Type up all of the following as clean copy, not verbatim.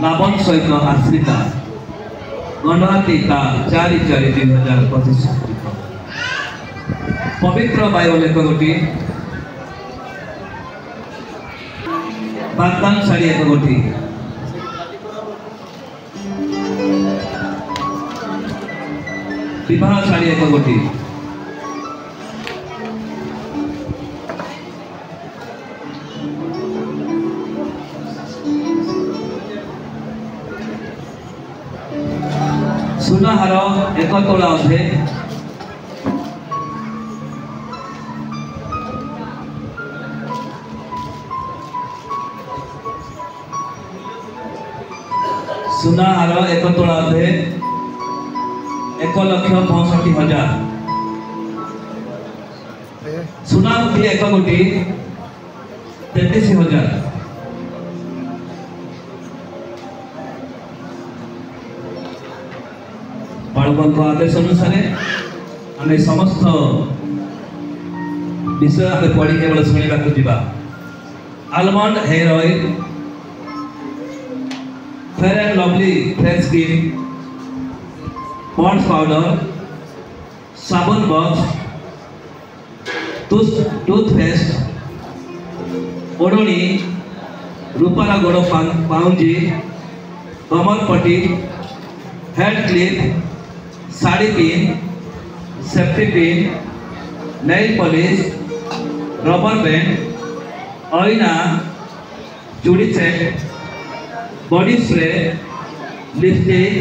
लाबन सहित आश्रिता गणहाती ता 4/4/2025 पवित्र बाइबल एक गोटी बागदान शाड़ी एक गोटी विवाह शाड़ी एक गोटी सुनाहार एक तोला अधे सुनाहार एक तोला अधे 1,65,000 सुना मुठी एक गोटी 33,000 बाळकों आदेश अनुसार आम समस्त विषय आम पढ़ी केवल शुणा जा almond hair oil Fair and Lovely fresh cream Pond's powder साबुन बॉक्स टूथपेस्ट ओढ़णी रूपारा गोड़ पाउंजी कमर पट्टी head clip sari pin safety pin nail polish rubber band आईना चूड़ी set body spray lipstick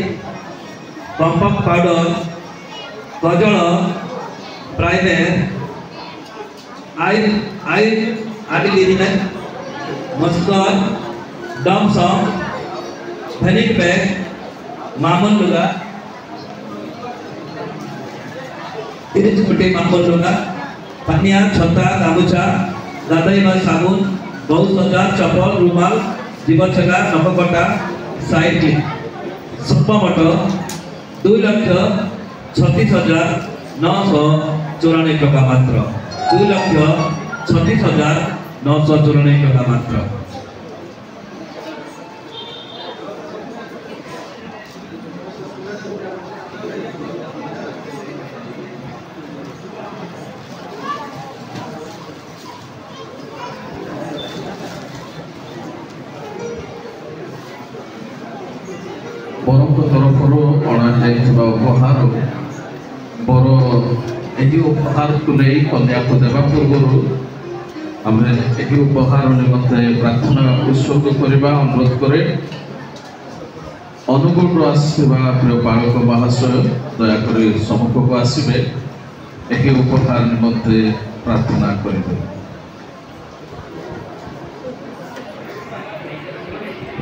compact powder kajal primer eye eyeliner mascara डमसम फेनिक पैक मामन लुगा 30 फुटे मामन लुगा पनिया छता गामुछा गाधोइबा साबुन बहुत सजा चपल रुमाल जीवछगा नखकटा साइड सुप्पा मटर 2,36,994 टका मात्र 2,36,994 टका मात्र बरक तरफ उपहार बर यही उपहार को नहीं कन्या को देवा पूर्व आम यही उपहार निमंते प्रार्थना उत्सर्ग करने अनुरोध करे अनुगुण आसवा प्रिय बालक महाशय दयाक सम्मुख को आसवे यही उपहार निमंते प्रार्थना करेंगे।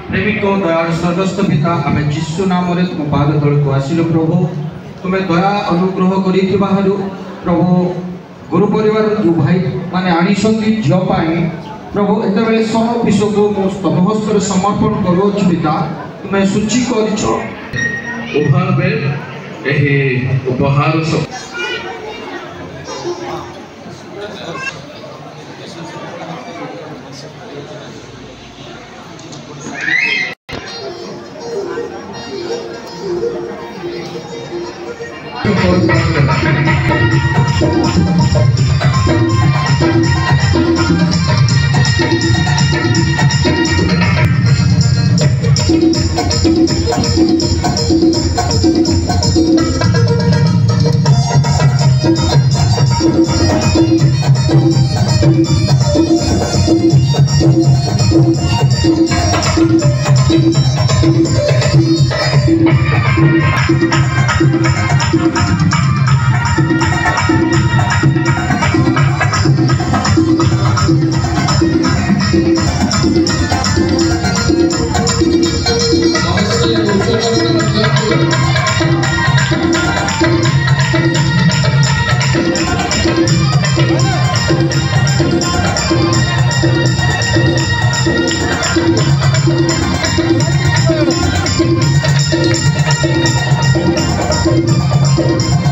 प्रेमिक दयाल स्वर्गस्थ पिता आम जीशु नाम तुम पाद तल को आसिल प्रभु तुम्हें दया अनुग्रह कर प्रभु गुरु परिवार जो भाई माने आनीचंती झील प्रभु एत सब विषय को स्तंभहस्त समर्पण करुच पिता तुम्हें सूची कर उपहार Thank you.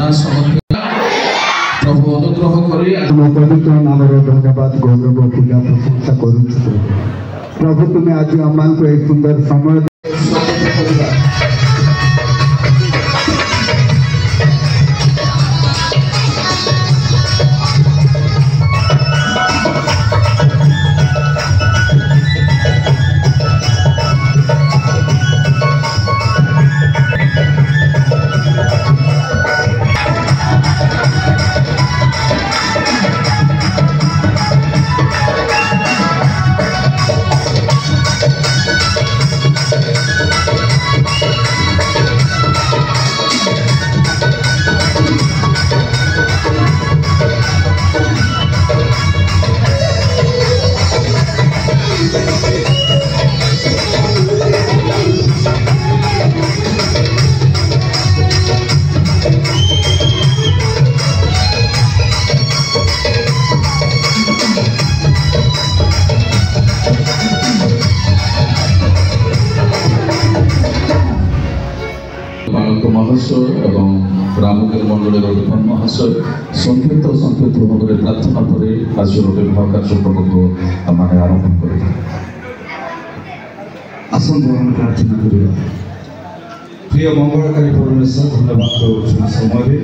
बिना समर्थ प्रभु अनुग्रह करी पवित्र नाम धन्यवाद गौरव पूजा प्रशंसा करुँ प्रभु तुम्हें आज आम एक सुंदर समय महाशय एवं ग्रामकर मंडल विधान महाशय संक्षिप्त भाव में प्रार्थना पर आज विवाह कार्यक्रम को आम आरंभ कर आसन प्रार्थना करिया प्रिय मंगलकारी परमेश्वर धन्यवाद करुँ समय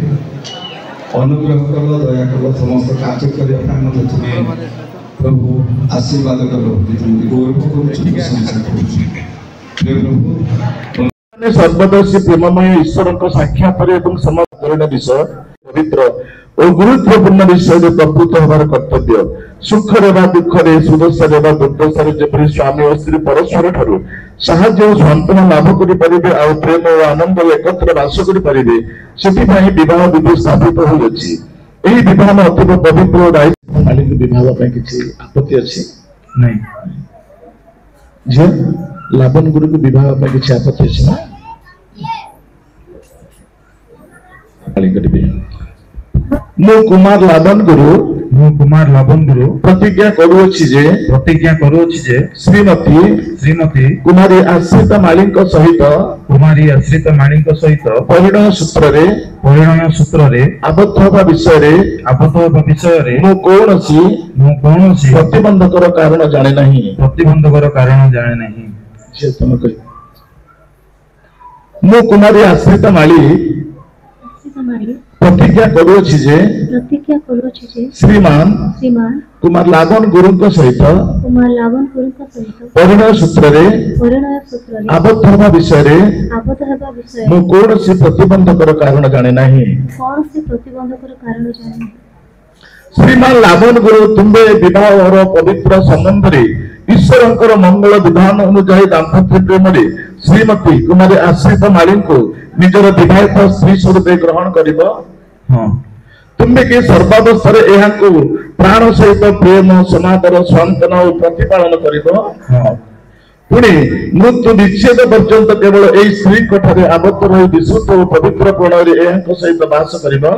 अनुग्रह कल दया कल समस्त कार्य करने तुम्हें प्रभु आशीर्वाद कल गौरव कर प्रभु सर्वदर्शी प्रेममय ईश्वर साक्षात समाधान विषय पवित्र और गुरुत्वपूर्ण विषय प्रभुत्व हमार कर्तव्य सुख दुख सुदशा दुर्दशा जपरी स्वामी और स्त्री परस्पर ठारू साहाय्य सांत्वना लाभ करें आ प्रेम और आनंद एकत्र बास करें से विवाह विधि स्थापित होती विवाह अतीव पवित्र दायित्व मालिक विवाह किसी आपत्ति अच्छी नहीं झील लाबन गुरु को विवाह किसी आपत्ति अच्छी ना मु कुमार लाबन गुरु प्रतिज्ञा करूछि जे श्रीमती कुमारी आश्रित मालिक सहित परिणय सूत्र रे आबद्ध होबा विषय रे मु कोनोसी प्रतिबंधकर कारण जाने नहीं जे तुम कहि मु कुमारी आश्रित माली प्रतिज्ञा करूछि जे श्रीमान कुमार लाबन गुरु सहित परिणय सूत्र रे आबद्ध होबा विषय रे मु कोनोसी प्रतिबंधकर कारण जाने नहीं श्रीमान लाबन गुरु तुम्बे विवाह पवित्र संबंध रे ईश्वर मंगल विधान अनुजाई दाम्पत्य प्रेम रे श्रीमती कुमारी आश्रित माली को निजर विवाहित स्त्री स्वरूप ग्रहण करिबो तुम्हें कि सर्वावस्था प्राण सहित प्रेम समादर सांत्वना और प्रतिपालन करिबो पुणी मृत्यु विच्छेद पर्यंत केवल यही स्त्री ठारे आबद्ध रही विशुद्ध और पवित्र प्रणय सहित बास करिबो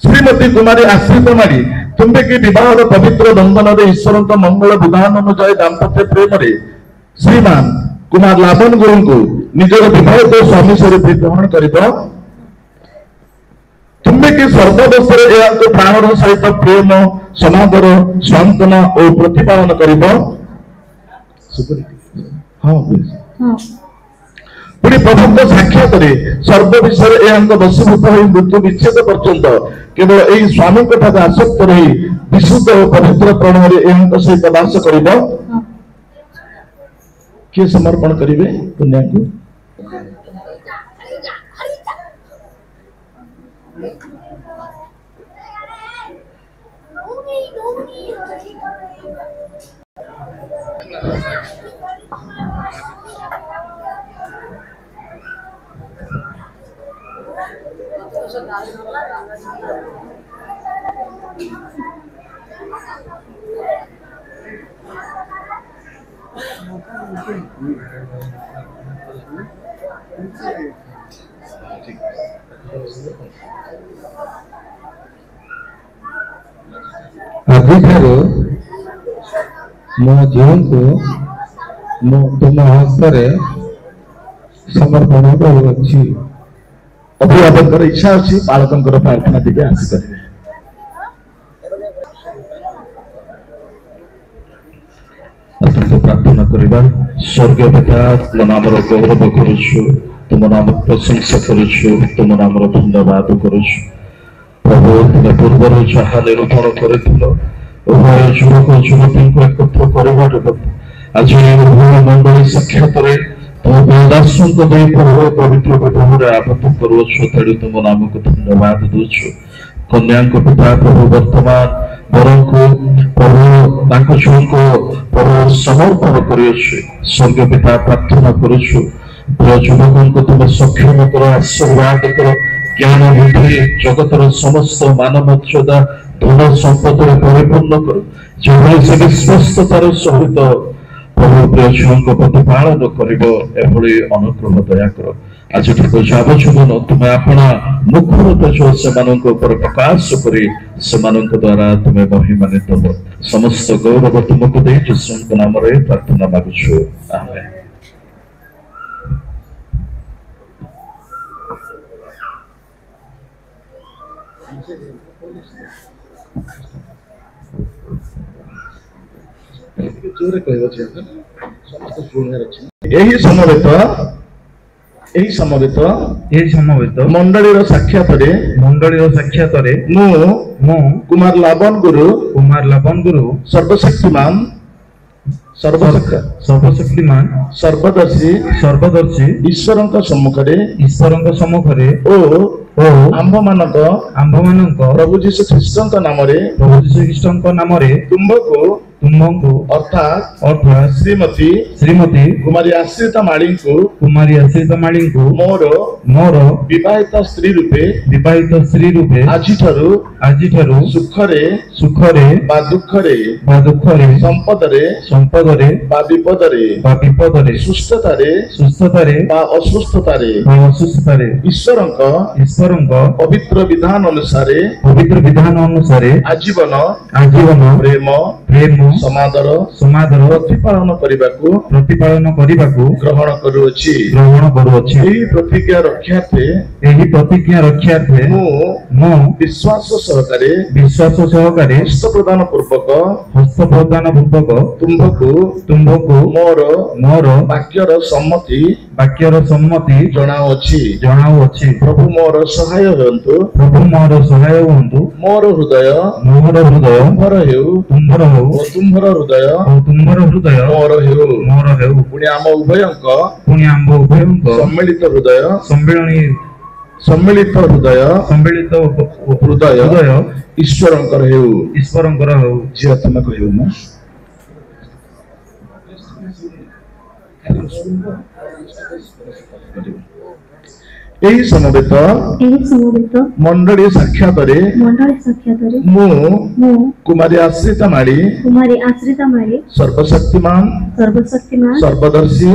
श्रीमती कुमारी आश्रित मारी तुम्हें कि विवाह पवित्र बंधन रे ईश्वर मंगल विधान अनुजाई दाम्पत्य प्रेम रे श्रीमान कुमार लाबन गुरु को निजर विवाहित स्वामी स्वरूप ग्रहण करिबो तुम्हें कि सर्वावस्था प्राण सहित प्रेम समादर सांत्वना और प्रतिपालन करिबो पुणी प्रभु साक्षात सर्व विषय वशीभूत हो मृत्यु विच्छेद पर्यंत केवल यही स्वामी आसक्त रही विशुद्ध और पवित्र प्रणय सहित बास करिबो किए समर्पण करिवे कन्या को अधिकार मो जीवन को तुम हस्त ସମର୍ପଣ କରୁଅଛି। ଅଭିଭାବକଙ୍କର ଇଚ୍ଛା ଅଛି ବାଳକଙ୍କର ପ୍ରାର୍ଥନା ଟିକେ ଆସିପାରିବେ। ପ୍ରାର୍ଥନା କରିବା। ସ୍ୱର୍ଗୀୟ ପିତା, ତୁମ ନାମର ଗୌରବ କରୁଛୁ, ତୁମ ନାମ ପ୍ରଶଂସା କରୁଛୁ, ତୁମ ନାମର ଧନ୍ୟବାଦ କରୁଛୁ। ପ୍ରଭୁ, ତୁମେ ପୂର୍ବରୁ ଯାହା ନିରୂପଣ କରିଥିଲ ଉଭୟ ଯୁବକ ଯୁବତୀଙ୍କୁ ଏକତ୍ର କରିବାର ଆଜି ଉଭୟ ମଣ୍ଡଳୀ ସାକ୍ଷାତରେ ତୁମ ଦାସଙ୍କ ଦେଇ ପ୍ରଭୁ ପବିତ୍ର ବିଧାନରେ ଆବଦ୍ଧ କରୁଅଛୁ। ତେଣୁ ତୁମ ନାମକୁ ଧନ୍ୟବାଦ ଦେଉଛୁ। କନ୍ୟାଙ୍କ ପିତା ପ୍ରଭୁ ବର୍ତ୍ତମାନ ବରଙ୍କୁ ପ୍ରଭୁ ତାଙ୍କ ଝିଅଙ୍କୁ ପ୍ରଭୁ ସମର୍ପଣ କରିଅଛୁ। ସ୍ୱର୍ଗୀୟ ପିତା ପ୍ରାର୍ଥନା କରୁଛୁ, ପ୍ରିୟ ଯୁବକଙ୍କୁ ତୁମେ ସକ୍ଷମ କର, ଆଶୀର୍ବାଦ କର, ଜ୍ଞାନ ବୁଦ୍ଧି ଜଗତର ସମସ୍ତ ମାନ ମର୍ଯ୍ୟାଦା ଧନ ସମ୍ପଦରେ ପରିପୂର୍ଣ୍ଣ କର। ଯେଭଳି ସେ ବିଶ୍ୱସ୍ତତାର ସହିତ ପ୍ରଭୁ ପ୍ରିୟ ଝିଅଙ୍କ ପ୍ରତିପାଳନ କରିବ, ଏଭଳି ଅନୁଗ୍ରହ ଦୟା କର। ଆଜିଠାରୁ ଯାବଜୀବନ ତୁମେ ଆପଣା ମୁଖର ତେଜ ସେମାନଙ୍କ ଉପରେ ପ୍ରକାଶ କରି ସେମାନଙ୍କ ଦ୍ୱାରା ତୁମେ ମହିମାନ୍ୱିତ ହେବ। ସମସ୍ତ ଗୌରବ ତୁମକୁ ଦେଇ ଯୀଶୁଙ୍କ ନାମରେ ପ୍ରାର୍ଥନା ମାଗୁଛୁ, ଆମେନ୍। ଏହି ସମବେତ ମଣ୍ଡଳୀର ସାକ୍ଷାତରେ ମୁଁ କୁମାର ଲାବନ ଗୁରୁ ସର୍ବଶକ୍ତିମାନ ସର୍ବଦର୍ଶୀ ଈଶ୍ୱରଙ୍କ ସମ୍ମୁଖରେ ଓ ଆମ୍ଭମାନଙ୍କ ପ୍ରଭୁ ଯୀଶୁ ଖ୍ରୀଷ୍ଟଙ୍କ ନାମରେ ତୁମ୍ଭଙ୍କୁ ଅର୍ଥାତ୍ ଶ୍ରୀମତୀ କୁମାରୀ ଆଶ୍ରିତା ମାଳୀଙ୍କୁ ମୋର ବିବାହିତ ସ୍ତ୍ରୀ ରୂପେ ଆଜିଠାରୁ ସୁଖରେ ବା ଦୁଃଖରେ ସମ୍ପଦରେ ବା ବିପଦରେ ସୁସ୍ଥତାରେ ବା ଅସୁସ୍ଥତାରେ ଈଶ୍ୱରଙ୍କ ପବିତ୍ର ବିଧାନ ଅନୁସାରେ ଆଜୀବନ ପ୍ରେମ ସମାଦର ପ୍ରତିପାଳନ କରିବାକୁ ଗ୍ରହଣ କରୁଅଛି। ଏହି ପ୍ରତିଜ୍ଞା ରକ୍ଷାର୍ଥେ ମୁଁ ବିଶ୍ୱାସ ସହକାରେ ହସ୍ତ ପ୍ରଦାନ ପୂର୍ବକ ତୁମ୍ଭକୁ ମୋର ବାକ୍ୟର ସମ୍ମତି ଜଣାଉଅଛି। ପ୍ରଭୁ ମୋର ସହାୟ ହୁଅନ୍ତୁ। ମୋର ହୃଦୟ ତୁମ୍ଭର ହେଉ ଓ ତୁମ୍ଭର ହୃଦୟ ମୋର ହେଉ। ପୁଣି ଆମ ଉଭୟଙ୍କ ସମ୍ମିଳିତ ହୃଦୟ ଈଶ୍ୱରଙ୍କର ହେଉ। ଝିଅ ତୁମେ କହିବ ନା? ଏହି ସମବେତ ମଣ୍ଡଳୀ ସାକ୍ଷାତରେ ମୁଁ କୁମାରୀ ଆଶ୍ରିତା ମାଳୀ ସର୍ବଶକ୍ତିମାନ ସର୍ବଦର୍ଶୀ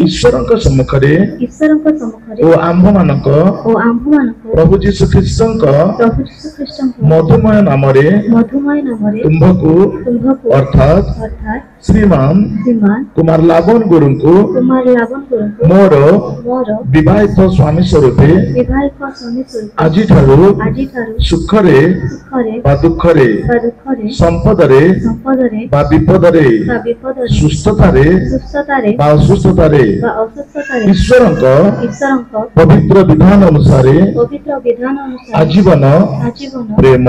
ଈଶ୍ୱରଙ୍କ ସମ୍ମୁଖରେ ଓ ଆମ୍ଭମାନଙ୍କ ପ୍ରଭୁ ଯୀଶୁ ଖ୍ରୀଷ୍ଟଙ୍କ ମଧୁମୟ ନାମରେ ତୁମ୍ଭକୁ ଅର୍ଥାତ୍ ଶ୍ରୀମାନ କୁମାର ଲାବନ ଗୁରୁଙ୍କୁ ମୋର ବିବାହିତ ସ୍ୱାମୀ ସ୍ୱରୂପେ ଆଜିଠାରୁ ସୁଖରେ ବା ଦୁଃଖରେ ସମ୍ପଦରେ ବା ବିପଦରେ ସୁସ୍ଥତାରେ ବା ଅସୁସ୍ଥତାରେ ଈଶ୍ୱରଙ୍କ ପବିତ୍ର ବିଧାନ ଅନୁସାରେ ଆଜୀବନ ପ୍ରେମ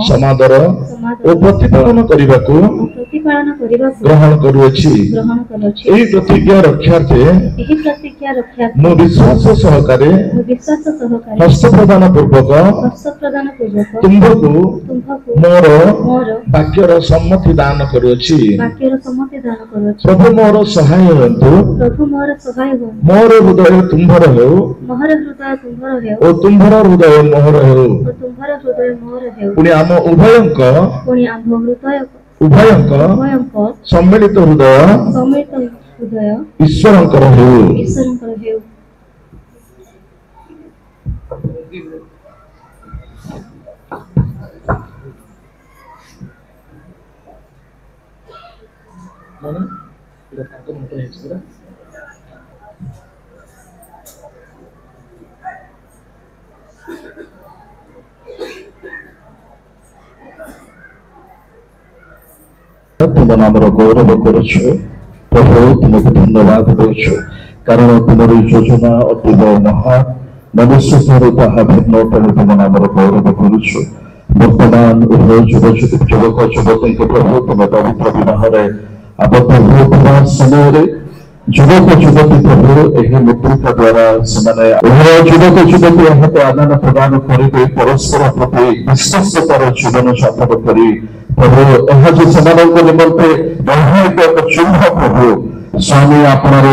ସମାଦର ଓ ପ୍ରତିପାଳନ କରିବାକୁ ଗ୍ରହଣ କରୁଅଛି। ଏହି ପ୍ରତିଜ୍ଞା ରକ୍ଷାର୍ଥେ ମୁଁ ବିଶ୍ୱାସ ସହକାରେ ହସ୍ତ ପ୍ରଦାନ ପୂର୍ବକ ତୁମ୍ଭକୁ ମୋର ବାକ୍ୟର ସମ୍ମତି ଦାନ କରୁଅଛି। ପ୍ରଭୁ ମୋର ସହାୟ ହୁଅନ୍ତୁ। ମୋର ହୃଦୟ ତୁମ୍ଭର ହେଉ ଓ ତୁମ୍ଭର ହୃଦୟ ମୋହର ହେଉ। ପୁଣି ଆମ ଉଭୟଙ୍କ ସମ୍ମିଳିତ ହୃଦୟ ଈଶ୍ୱରଙ୍କର ହେଉ। तुम नाम गौरव करुछ प्रभु तुमको धन्यवाद देछु कारण तुम्हारी योजना अतीब महान मनुष्य ताहा भिन्न तेणु तुम नाम गौरव करुछ वर्तमान युवक युवती प्रभु तुम पवित्र विवाह आबद्ध होता समय युवक युवती प्रभु यही मुद्रिका द्वारा युवक युवती यहाँ आदान प्रदान करेंगे परस्पर प्रति विश्वासतार जीवन साधन कर प्रभु यह जो निमंते वैवाहिक एक चिन्ह प्रभु स्वामी आपणार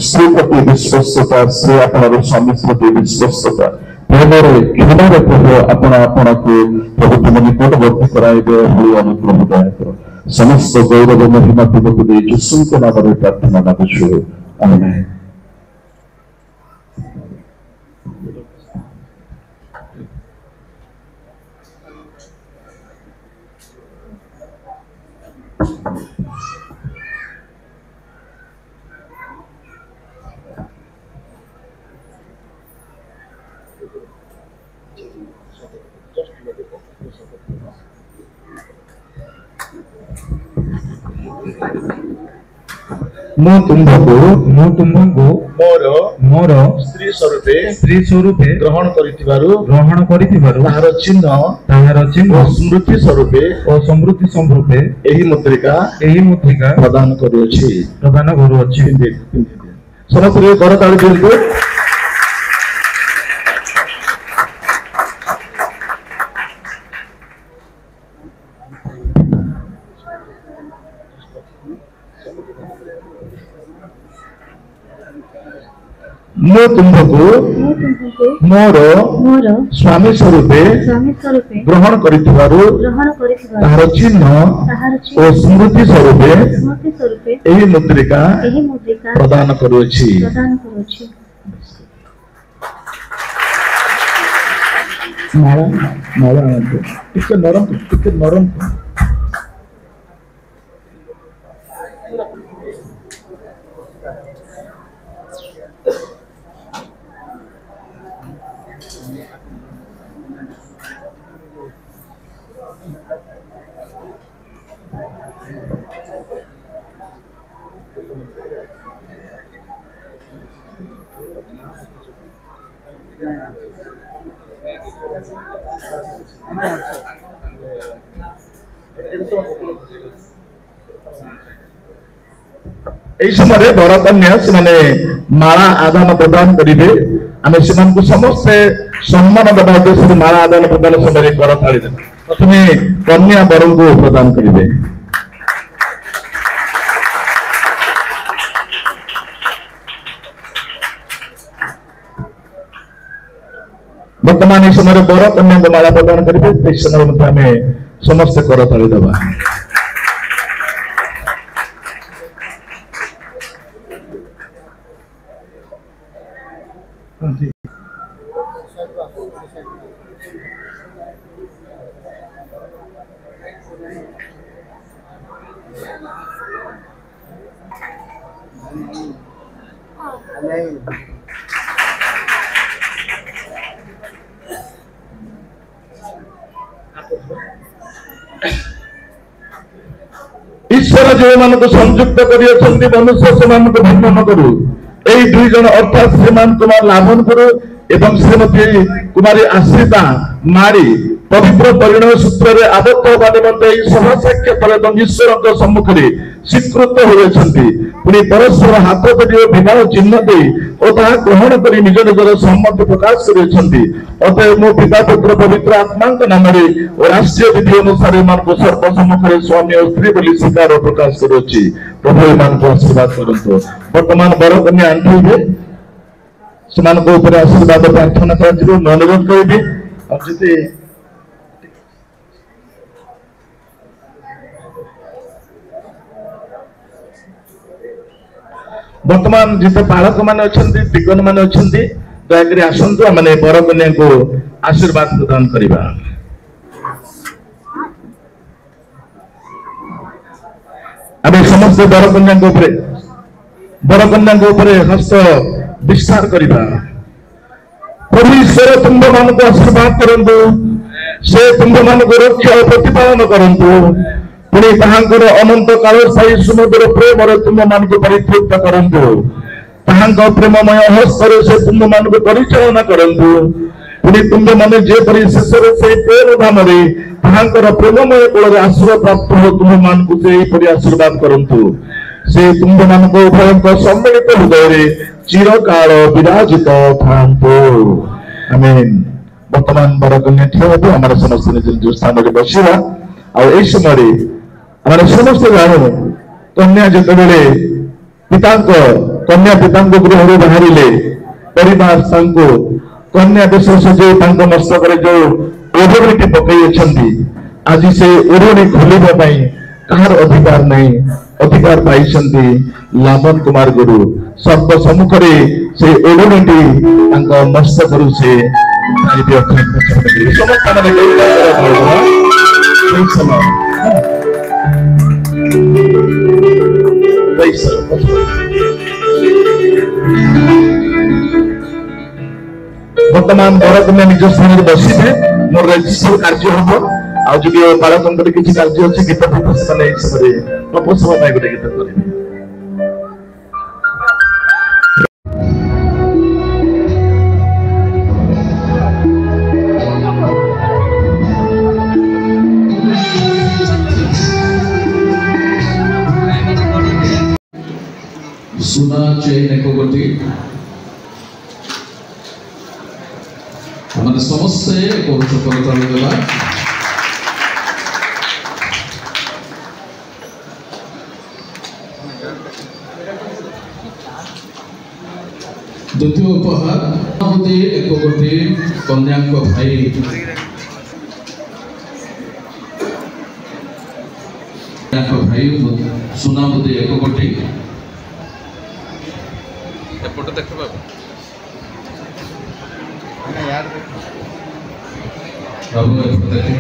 स्त्री प्रति विश्वस्तता स्त्री आपणार स्वामी प्रति विश्वस्तता प्रेम घृणार प्रभु आपण आपण को प्रभु तुम निकटवर्ती कराइबे भली अनुग्रह दया समस्त गौरव महिमा तुमको दे यीशु के नाम में प्रार्थना मांगुछु आमेन। ମୁଁ ତୁମ୍ଭଙ୍କୁ ମୋର ସ୍ତ୍ରୀ ସ୍ୱରୂପେ ଗ୍ରହଣ କରିଥିବାରୁ ତାହାର ଚିହ୍ନ ଓ ସ୍ମୃତି ସ୍ୱରୂପେ ଏହି ମୁଦ୍ରିକା ପ୍ରଦାନ କରୁଅଛି ସମସ୍ତେ କରତାଳି ଦିଅନ୍ତୁ। ମୁଁ ତୁମ୍ଭଙ୍କୁ ମୋର ସ୍ୱାମୀ ସ୍ୱରୂପେ ଗ୍ରହଣ କରିଥିବାରୁ ତାହାର ଚିହ୍ନ ଓ ସ୍ମୃତି ସ୍ୱରୂପେ ଏହି ମୁଦ୍ରିକା ପ୍ରଦାନ କରୁଅଛି। ଟିକେ ନରମ समय बर कन्या से माला आदान प्रदान करेंगे आम से समस्ते सम्मान देवा उद्देश्य माला आदान प्रदान समय कर थाली प्रथम कन्या वर को प्रदान करेंगे। वर्तमान समय बर कन्या को माला प्रदान करेंगे समय आम समस्ते कर थाली देवा। ईश्वर जो मान संयुक्त कर मनुष्य से भिन्न न करू यही दुई जन अर्थात श्रीमान कुमार लाभनपुर एवं श्रीमती कुमारी आश्रिता मारी पवित्र परिणय सूत्र में आबद्ध होगा निमंते सभा साक्षात ईश्वर सम्मुख में स्वीकृत होती पुणी परस्पर हाथ धरी विवाह चिन्ह दे और ग्रहण कर निज निजर सम्मति प्रकाश कर मो पिता पुत्र पवित्र आत्मा नाम और राष्ट्रीय विधि अनुसार सर्वसम्मुख में स्वामी और स्त्री बोली स्वीकार प्रकाश करुच्ची प्रभु एम को आशीर्वाद करते वर्तमान बर कन्या आंठे से आशीर्वाद प्रार्थना कर अनुरोध करी वर्तमान जिते पालक मान दिगन मान दयाकोरी आसतु आम बर कन्या को आशीर्वाद प्रदान करवा। आम समस्त बर कन्या हस्त विस्तार करवा। प्रभु ईश्वर तुम्भ मान को आशीर्वाद करंतु से तुम्भ मान को रक्षा और प्रतिपालन करंतु पुणी ताहांकर अनंत काल साई समुद्र प्रेम तुम मान को परितृप्त करंतु ताहांक प्रेममय हस्तर से तुम मान को परिचालना करंतु पुणी तुम माने जे परि शेषर से प्रेम धाम रे ताहांकर प्रेममय कोल आशीर्वाद प्राप्त हो तुम मान को से परि आशीर्वाद करंतु से तुम मान को उभयंक सम्मिलित हृदय रे चिरकाल विराजित थांतु आमीन। वर्तमान बड़ कन्या ठिया हो हमारे समस्त निज निज स्थान रे बसिबा आ ए समय हमारे समस्त जानू कन्या जितेबले पिता कन्या पिता गृह बाहर परिवार कन्या देश सजे मस्तक जो ओढ़णी पकई आज से ओढ़णी खोलने कहार अधिकार नहीं अधिकार पाई लामन कुमार गुरु सर्व सम्मुख से ओढ़णी मस्तक से वर्तमान बड़ कन्या निज स्थान में बसिबे मोर रजिस्टर कार्य हम आज बालक किसी कार्य अच्छे गीत प्रपोज गोटे गीत करेंगे। सुना चेन एक गोटी हमारे समस्त एक करताल देवा द्वितीय उपहार एक गोटी कन्या भाई भाई सुना बुद्धि एक गोटी फोटो देख बाबू देखे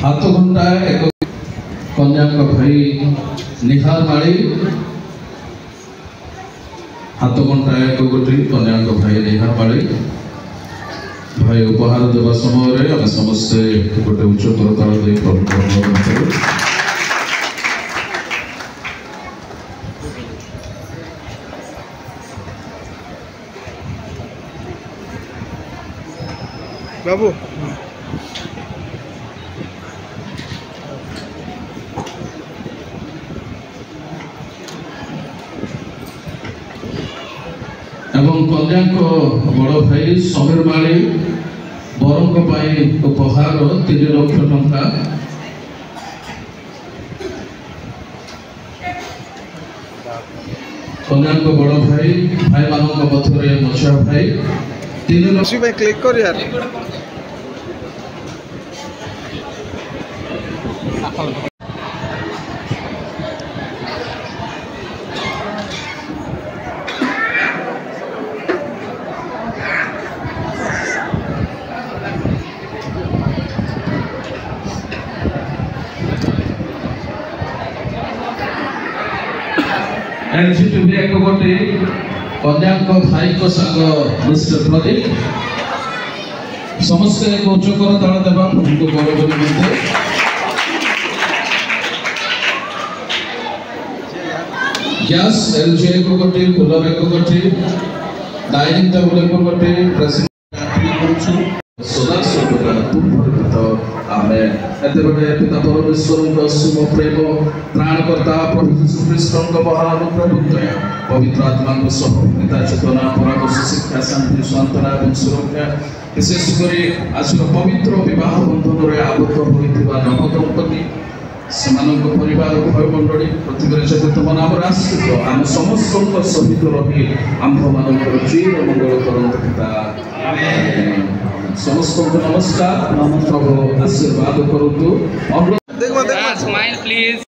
हाथ घंटा एक कन्या भाई निहार माड़ी हाथ घंटा एक गोटी कन्या भाई निहार माड़ी भाई उपहार देवा समय आम समस्ते गोटे उच्च करताल दे बाबू एवं कन्या बड़ भाई समीर माली बर उपहार 3 लाख टंका कन्या बड़ भाई भाई मान मध्य मछुआ भाई 3 लाख क्लिक कर यार एक गोटे कन्या भाई को संग मिस्टर प्रदीप समस्त एक उच्च करताल देवा उनको गौरव निमंत्रण गैस एलजी एक गोटे कूलर एक गोटे डाइनिंग टेबल एक गोटे ड्रेसिंग सदा सर्वदा तुम आमे एतेबे पिता परमेश्वर शुभ प्रेम त्राणकर्ता प्रभु यीशु ख्रीष्ट महानुप्रभुत्व पवित्र आत्मा को सहभागिता चेतना परामर्श शिक्षा शांति सांत्वना और सुरक्षा विशेषकर आज पवित्र विवाह बंधन में आबद्ध होता नवदंपति से परिवार भय मंडली पृथ्वी जगत तुम नाम आश्रित आम समस्त सहित रही आंभ मान चिर मंगल करंतु पिता समस्त नमस्कार प्रभु आशीर्वाद करतु स्माइल प्लीज।